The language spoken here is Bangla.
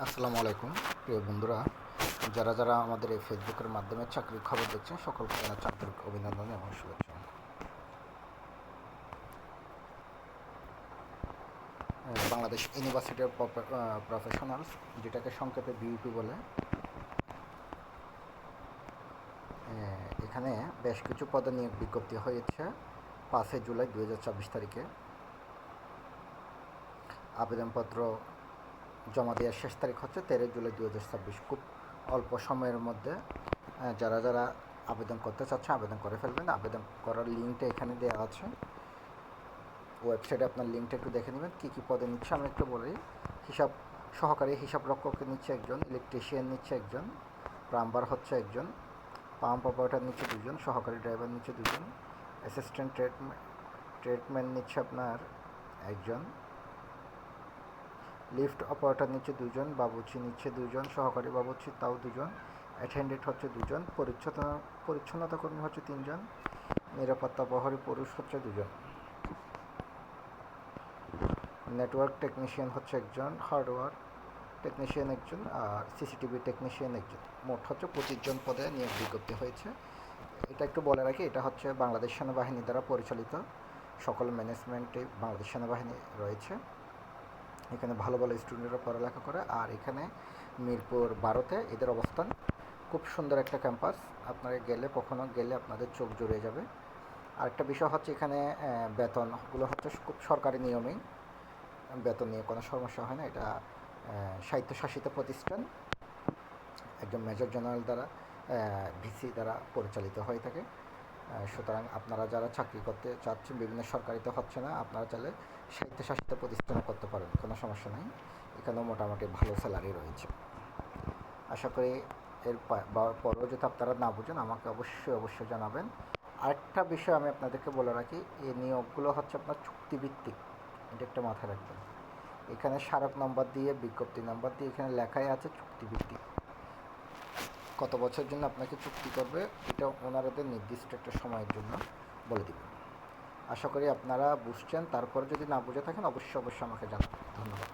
আসসালামু আলাইকুম প্রিয় বন্ধুরা, যারা যারা আমাদের এই ফেসবুকের মাধ্যমে চাকরির খবর দেখছেন সকলকে জানাচ্ছি আন্তরিক অভিনন্দন এবং শুভেচ্ছা। বাংলাদেশ ইউনিভার্সিটি অফ প্রফেশনালস, যেটাকে সংক্ষেপে বিইউপি বলে, এখানে বেশ কিছু পদে নিয়োগ বিজ্ঞপ্তি হয়েছে 5 জুলাই 2024 তারিখে। আবেদনপত্র জমা দেওয়ার শেষ তারিখ হচ্ছে 13 জুলাই 2024। খুব অল্প সময়ের মধ্যে যারা যারা আবেদন করতে চাচ্ছে আবেদন করে ফেলবেন। আবেদন করার লিঙ্কটা এখানে দেওয়া আছে, ওয়েবসাইটে আপনার লিঙ্কটা একটু দেখে নেবেন। কী কী পদে নিচ্ছে আমি একটু বলি। সহকারী হিসাব রক্ষকের নিচ্ছে একজন, ইলেকট্রিশিয়ান নিচ্ছে একজন, প্লাম্বার হচ্ছে একজন, পাম্প অপারেটর নিচ্ছে দুজন, সহকারী ড্রাইভার নিচ্ছে দুজন, অ্যাসিস্ট্যান্ট ট্রেডম্যান নিচ্ছে আপনার একজন, লিফট অপারেটর নিচ্ছে দুজন, বাবুর্চি নিচ্ছে দুজন, সহকারী বাবুর্চি তাও দুজন, অ্যাটেন্ডেন্ট হচ্ছে দুজন, পরিচ্ছন্নতা কর্মী হচ্ছে তিনজন, নিরাপত্তা প্রহরী পুরুষ হচ্ছে দুজন, নেটওয়ার্ক টেকনিশিয়ান হচ্ছে একজন, হার্ডওয়্যার টেকনিশিয়ান একজন, আর সিসিটিভি টেকনিশিয়ান একজন। মোট হচ্ছে 25 জন পদে নিয়োগ বিজ্ঞপ্তি হয়েছে। এটা একটু বলে রাখি, এটা হচ্ছে বাংলাদেশ সেনাবাহিনী দ্বারা পরিচালিত। সকল ম্যানেজমেন্টে বাংলাদেশ সেনাবাহিনী রয়েছে। এখানে ভালো ভালো স্টুডেন্টরা পড়ালেখা করে। আর এখানে মিরপুর 12-তে এদের অবস্থান। খুব সুন্দর একটা ক্যাম্পাস, আপনারা কখনো গেলে আপনাদের চোখ জুড়িয়ে যাবে। আরেকটা বিষয় হচ্ছে এখানে বেতনগুলো হচ্ছে খুব সরকারি নিয়মেই, বেতন নিয়ে কোনো সমস্যা হয় না। এটা স্বায়ত্তশাসিত প্রতিষ্ঠান, একজন মেজর জেনারেল দ্বারা ভিসি দ্বারা পরিচালিত হয়ে থাকে। সুতরাং আপনারা যারা চাকরি করতে চাচ্ছেন, বিভিন্ন সরকারিতে হচ্ছে না, আপনারা চাইলে স্বায়ত্তশাসিত প্রতিষ্ঠানে করতে পারেন, কোনো সমস্যা নেই। এখানেও মোটামুটি ভালো স্যালারি রয়েছে। আশা করি এর পরেও যদি আপনারা না বুঝেন আমাকে অবশ্যই জানাবেন। আরেকটা বিষয় আমি আপনাদেরকে বলে রাখি, এই নিয়োগগুলো হচ্ছে আপনার চুক্তিভিত্তিক, এটা একটা মাথায় রাখবেন। এখানে স্মারক নম্বর দিয়ে, বিজ্ঞপ্তি নাম্বার দিয়ে এখানে লেখাই আছে চুক্তিভিত্তিক। কত বছর জন্য আপনাকে চুক্তি করবে এটা ওনারাদের নির্দিষ্ট একটা সময়ের জন্য বলে দেবেন। আশা করি আপনারা বুঝছেন। তারপরে যদি না বুঝে থাকেন অবশ্যই আমাকে জানাবেন। ধন্যবাদ।